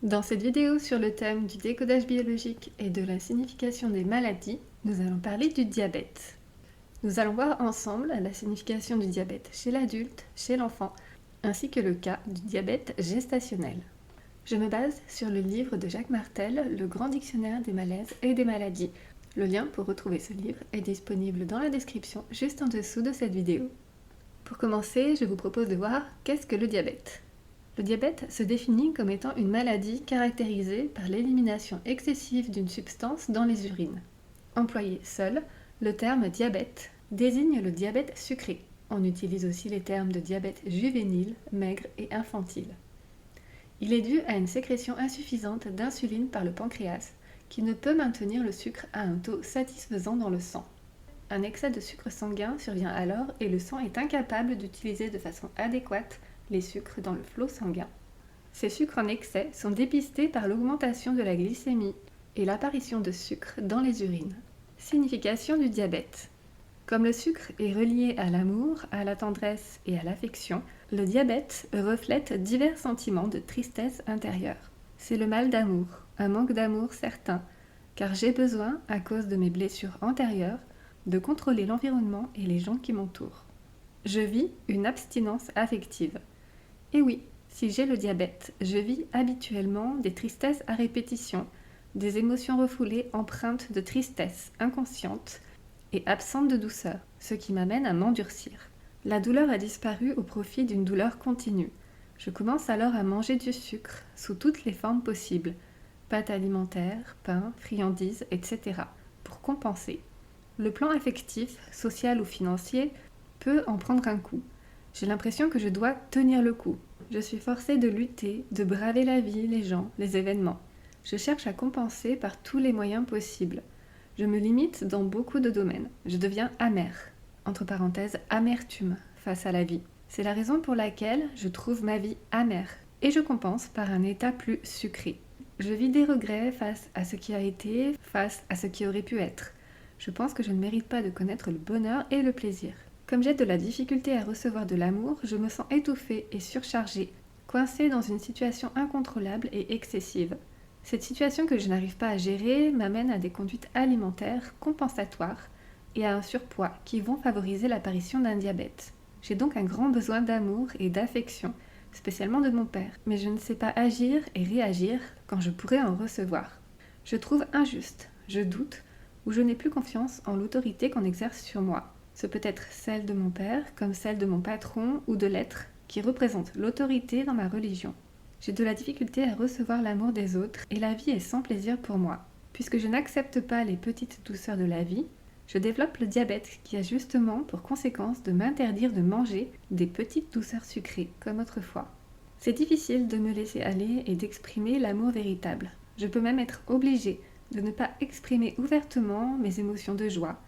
Dans cette vidéo sur le thème du décodage biologique et de la signification des maladies, nous allons parler du diabète. Nous allons voir ensemble la signification du diabète chez l'adulte, chez l'enfant, ainsi que le cas du diabète gestationnel. Je me base sur le livre de Jacques Martel, Le Grand Dictionnaire des malaises et des maladies. Le lien pour retrouver ce livre est disponible dans la description juste en dessous de cette vidéo. Pour commencer, je vous propose de voir qu'est-ce que le diabète. Le diabète se définit comme étant une maladie caractérisée par l'élimination excessive d'une substance dans les urines. Employé seul, le terme diabète désigne le diabète sucré. On utilise aussi les termes de diabète juvénile, maigre et infantile. Il est dû à une sécrétion insuffisante d'insuline par le pancréas, qui ne peut maintenir le sucre à un taux satisfaisant dans le sang. Un excès de sucre sanguin survient alors et le sang est incapable d'utiliser de façon adéquate les sucres dans le flot sanguin. Ces sucres en excès sont dépistés par l'augmentation de la glycémie et l'apparition de sucre dans les urines. Signification du diabète. Comme le sucre est relié à l'amour, à la tendresse et à l'affection, le diabète reflète divers sentiments de tristesse intérieure. C'est le mal d'amour, un manque d'amour certain, car j'ai besoin, à cause de mes blessures antérieures, de contrôler l'environnement et les gens qui m'entourent. Je vis une abstinence affective. Et oui, si j'ai le diabète, je vis habituellement des tristesses à répétition, des émotions refoulées empreintes de tristesse inconsciente et absentes de douceur, ce qui m'amène à m'endurcir. La douleur a disparu au profit d'une douleur continue. Je commence alors à manger du sucre sous toutes les formes possibles, pâtes alimentaires, pain, friandises, etc., pour compenser. Le plan affectif, social ou financier peut en prendre un coup. J'ai l'impression que je dois tenir le coup. Je suis forcée de lutter, de braver la vie, les gens, les événements. Je cherche à compenser par tous les moyens possibles. Je me limite dans beaucoup de domaines. Je deviens amère, entre parenthèses, amertume face à la vie. C'est la raison pour laquelle je trouve ma vie amère et je compense par un état plus sucré. Je vis des regrets face à ce qui a été, face à ce qui aurait pu être. Je pense que je ne mérite pas de connaître le bonheur et le plaisir. Comme j'ai de la difficulté à recevoir de l'amour, je me sens étouffée et surchargée, coincée dans une situation incontrôlable et excessive. Cette situation que je n'arrive pas à gérer m'amène à des conduites alimentaires compensatoires et à un surpoids qui vont favoriser l'apparition d'un diabète. J'ai donc un grand besoin d'amour et d'affection, spécialement de mon père, mais je ne sais pas agir et réagir quand je pourrais en recevoir. Je trouve injuste, je doute, ou je n'ai plus confiance en l'autorité qu'on exerce sur moi. Ce peut être celle de mon père, comme celle de mon patron ou de l'être qui représente l'autorité dans ma religion. J'ai de la difficulté à recevoir l'amour des autres et la vie est sans plaisir pour moi. Puisque je n'accepte pas les petites douceurs de la vie, je développe le diabète qui a justement pour conséquence de m'interdire de manger des petites douceurs sucrées comme autrefois. C'est difficile de me laisser aller et d'exprimer l'amour véritable. Je peux même être obligée de ne pas exprimer ouvertement mes émotions de joie,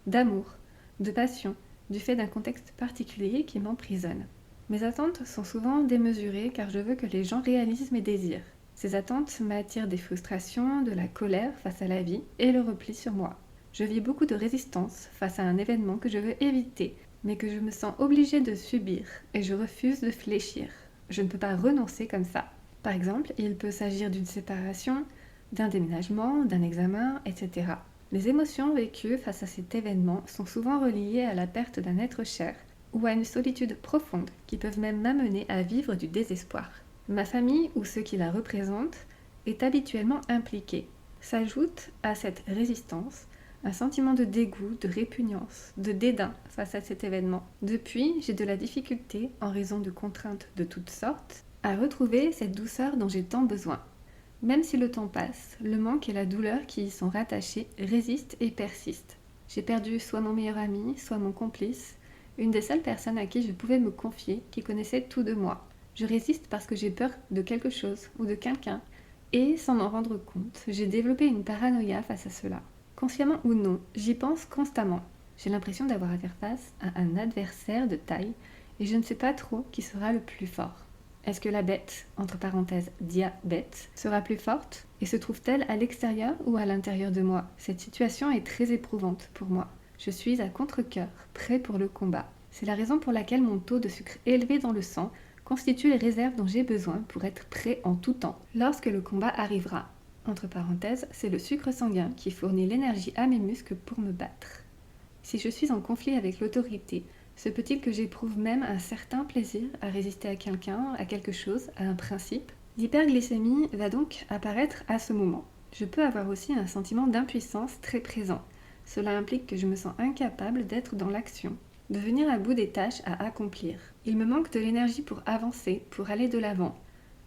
d'amour, de passion, du fait d'un contexte particulier qui m'emprisonne. Mes attentes sont souvent démesurées car je veux que les gens réalisent mes désirs. Ces attentes m'attirent des frustrations, de la colère face à la vie et le repli sur moi. Je vis beaucoup de résistance face à un événement que je veux éviter, mais que je me sens obligée de subir et je refuse de fléchir. Je ne peux pas renoncer comme ça. Par exemple, il peut s'agir d'une séparation, d'un déménagement, d'un examen, etc. Les émotions vécues face à cet événement sont souvent reliées à la perte d'un être cher ou à une solitude profonde qui peuvent même m'amener à vivre du désespoir. Ma famille ou ceux qui la représentent est habituellement impliqué. S'ajoute à cette résistance un sentiment de dégoût, de répugnance, de dédain face à cet événement. Depuis, j'ai de la difficulté, en raison de contraintes de toutes sortes, à retrouver cette douceur dont j'ai tant besoin. Même si le temps passe, le manque et la douleur qui y sont rattachés résistent et persistent. J'ai perdu soit mon meilleur ami, soit mon complice, une des seules personnes à qui je pouvais me confier, qui connaissait tout de moi. Je résiste parce que j'ai peur de quelque chose ou de quelqu'un, et sans m'en rendre compte, j'ai développé une paranoïa face à cela. Consciemment ou non, j'y pense constamment. J'ai l'impression d'avoir à faire face à un adversaire de taille, et je ne sais pas trop qui sera le plus fort. Est-ce que la bête, entre parenthèses diabète, sera plus forte et se trouve-t-elle à l'extérieur ou à l'intérieur de moi? Cette situation est très éprouvante pour moi. Je suis à contre-cœur, prêt pour le combat. C'est la raison pour laquelle mon taux de sucre élevé dans le sang constituent les réserves dont j'ai besoin pour être prêt en tout temps, lorsque le combat arrivera. Entre parenthèses, c'est le sucre sanguin qui fournit l'énergie à mes muscles pour me battre. Si je suis en conflit avec l'autorité, se peut-il que j'éprouve même un certain plaisir à résister à quelqu'un, à quelque chose, à un principe? L'hyperglycémie va donc apparaître à ce moment. Je peux avoir aussi un sentiment d'impuissance très présent. Cela implique que je me sens incapable d'être dans l'action, de venir à bout des tâches à accomplir. Il me manque de l'énergie pour avancer, pour aller de l'avant.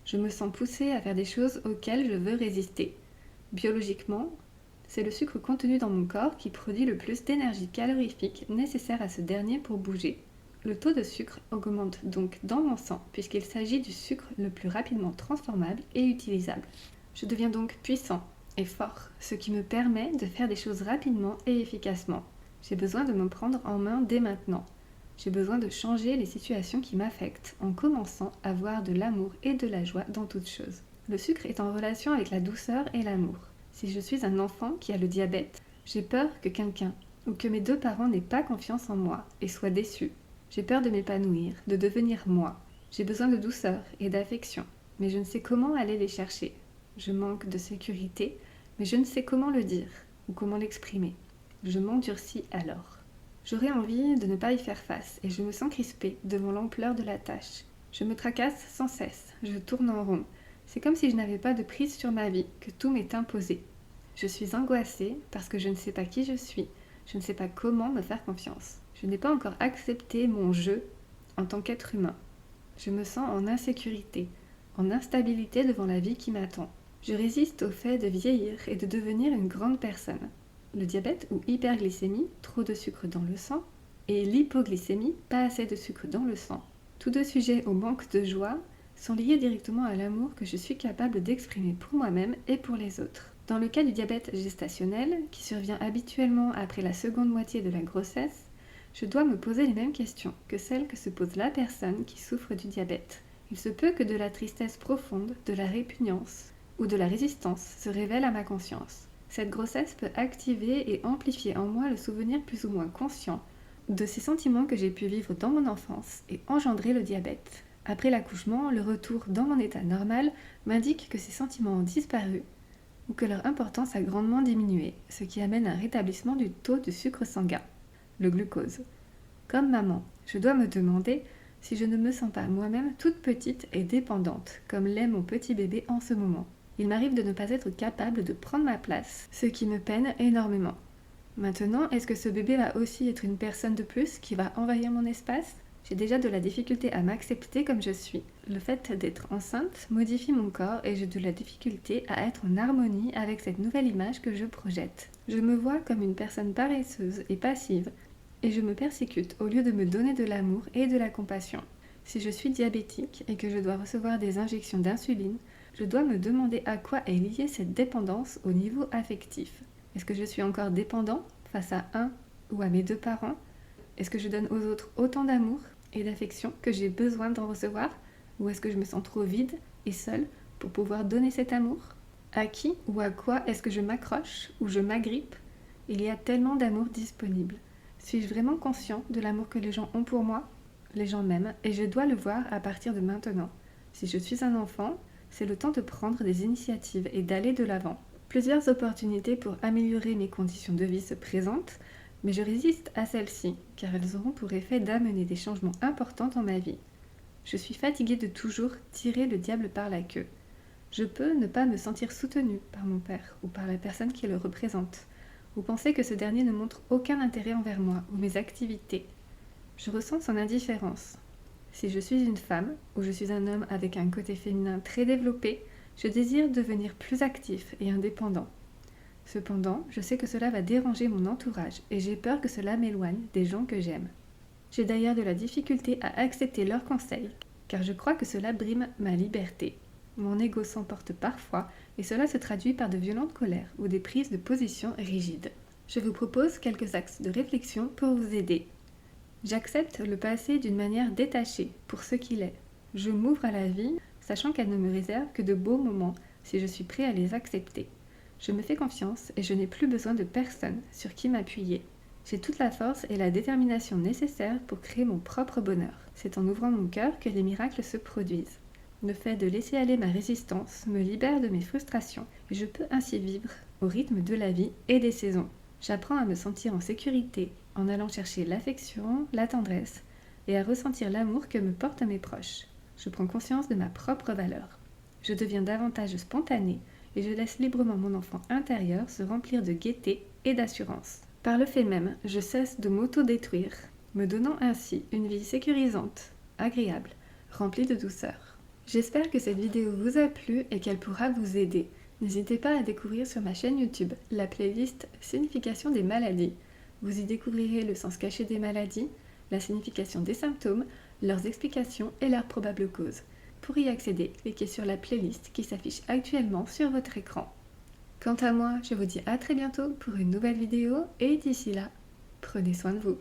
Je me sens poussée à faire des choses auxquelles je veux résister. Biologiquement, c'est le sucre contenu dans mon corps qui produit le plus d'énergie calorifique nécessaire à ce dernier pour bouger. Le taux de sucre augmente donc dans mon sang puisqu'il s'agit du sucre le plus rapidement transformable et utilisable. Je deviens donc puissant et fort, ce qui me permet de faire des choses rapidement et efficacement. J'ai besoin de me prendre en main dès maintenant. J'ai besoin de changer les situations qui m'affectent en commençant à voir de l'amour et de la joie dans toutes choses. Le sucre est en relation avec la douceur et l'amour. Si je suis un enfant qui a le diabète, j'ai peur que quelqu'un ou que mes deux parents n'aient pas confiance en moi et soient déçus. J'ai peur de m'épanouir, de devenir moi. J'ai besoin de douceur et d'affection, mais je ne sais comment aller les chercher. Je manque de sécurité, mais je ne sais comment le dire ou comment l'exprimer. Je m'endurcis alors. J'aurais envie de ne pas y faire face et je me sens crispée devant l'ampleur de la tâche. Je me tracasse sans cesse, je tourne en rond. C'est comme si je n'avais pas de prise sur ma vie, que tout m'est imposé. Je suis angoissée parce que je ne sais pas qui je suis, je ne sais pas comment me faire confiance. Je n'ai pas encore accepté mon je en tant qu'être humain. Je me sens en insécurité, en instabilité devant la vie qui m'attend. Je résiste au fait de vieillir et de devenir une grande personne. Le diabète ou hyperglycémie, trop de sucre dans le sang, et l'hypoglycémie, pas assez de sucre dans le sang. Tous deux sujets au manque de joie sont liés directement à l'amour que je suis capable d'exprimer pour moi-même et pour les autres. Dans le cas du diabète gestationnel, qui survient habituellement après la seconde moitié de la grossesse, je dois me poser les mêmes questions que celles que se pose la personne qui souffre du diabète. Il se peut que de la tristesse profonde, de la répugnance ou de la résistance se révèle à ma conscience. Cette grossesse peut activer et amplifier en moi le souvenir plus ou moins conscient de ces sentiments que j'ai pu vivre dans mon enfance et engendrer le diabète. Après l'accouchement, le retour dans mon état normal m'indique que ces sentiments ont disparu ou que leur importance a grandement diminué, ce qui amène un rétablissement du taux de sucre sanguin, le glucose. Comme maman, je dois me demander si je ne me sens pas moi-même toute petite et dépendante, comme l'est mon petit bébé en ce moment. Il m'arrive de ne pas être capable de prendre ma place, ce qui me peine énormément. Maintenant, est-ce que ce bébé va aussi être une personne de plus qui va envahir mon espace ? J'ai déjà de la difficulté à m'accepter comme je suis. Le fait d'être enceinte modifie mon corps et j'ai de la difficulté à être en harmonie avec cette nouvelle image que je projette. Je me vois comme une personne paresseuse et passive et je me persécute au lieu de me donner de l'amour et de la compassion. Si je suis diabétique et que je dois recevoir des injections d'insuline, je dois me demander à quoi est liée cette dépendance au niveau affectif. Est-ce que je suis encore dépendant face à un ou à mes deux parents ? Est-ce que je donne aux autres autant d'amour et d'affection que j'ai besoin d'en recevoir ? Ou est-ce que je me sens trop vide et seule pour pouvoir donner cet amour ? À qui ou à quoi est-ce que je m'accroche ou je m'agrippe ? Il y a tellement d'amour disponible. Suis-je vraiment conscient de l'amour que les gens ont pour moi ? Les gens m'aiment et je dois le voir à partir de maintenant. Si je suis un enfant, c'est le temps de prendre des initiatives et d'aller de l'avant. Plusieurs opportunités pour améliorer mes conditions de vie se présentent, mais je résiste à celles-ci, car elles auront pour effet d'amener des changements importants dans ma vie. Je suis fatiguée de toujours tirer le diable par la queue. Je peux ne pas me sentir soutenue par mon père ou par la personne qui le représente, ou penser que ce dernier ne montre aucun intérêt envers moi ou mes activités. Je ressens son indifférence. Si je suis une femme ou je suis un homme avec un côté féminin très développé, je désire devenir plus actif et indépendant. Cependant, je sais que cela va déranger mon entourage et j'ai peur que cela m'éloigne des gens que j'aime. J'ai d'ailleurs de la difficulté à accepter leurs conseils, car je crois que cela brime ma liberté. Mon ego s'emporte parfois et cela se traduit par de violentes colères ou des prises de position rigides. Je vous propose quelques axes de réflexion pour vous aider. J'accepte le passé d'une manière détachée pour ce qu'il est. Je m'ouvre à la vie, sachant qu'elle ne me réserve que de beaux moments si je suis prêt à les accepter. Je me fais confiance et je n'ai plus besoin de personne sur qui m'appuyer. J'ai toute la force et la détermination nécessaires pour créer mon propre bonheur. C'est en ouvrant mon cœur que les miracles se produisent. Le fait de laisser aller ma résistance me libère de mes frustrations et je peux ainsi vivre au rythme de la vie et des saisons. J'apprends à me sentir en sécurité en allant chercher l'affection, la tendresse et à ressentir l'amour que me portent mes proches. Je prends conscience de ma propre valeur. Je deviens davantage spontanée et je laisse librement mon enfant intérieur se remplir de gaieté et d'assurance. Par le fait même, je cesse de m'auto-détruire, me donnant ainsi une vie sécurisante, agréable, remplie de douceur. J'espère que cette vidéo vous a plu et qu'elle pourra vous aider. N'hésitez pas à découvrir sur ma chaîne YouTube la playlist Signification des maladies. Vous y découvrirez le sens caché des maladies, la signification des symptômes, leurs explications et leurs probables causes. Pour y accéder, cliquez sur la playlist qui s'affiche actuellement sur votre écran. Quant à moi, je vous dis à très bientôt pour une nouvelle vidéo et d'ici là, prenez soin de vous.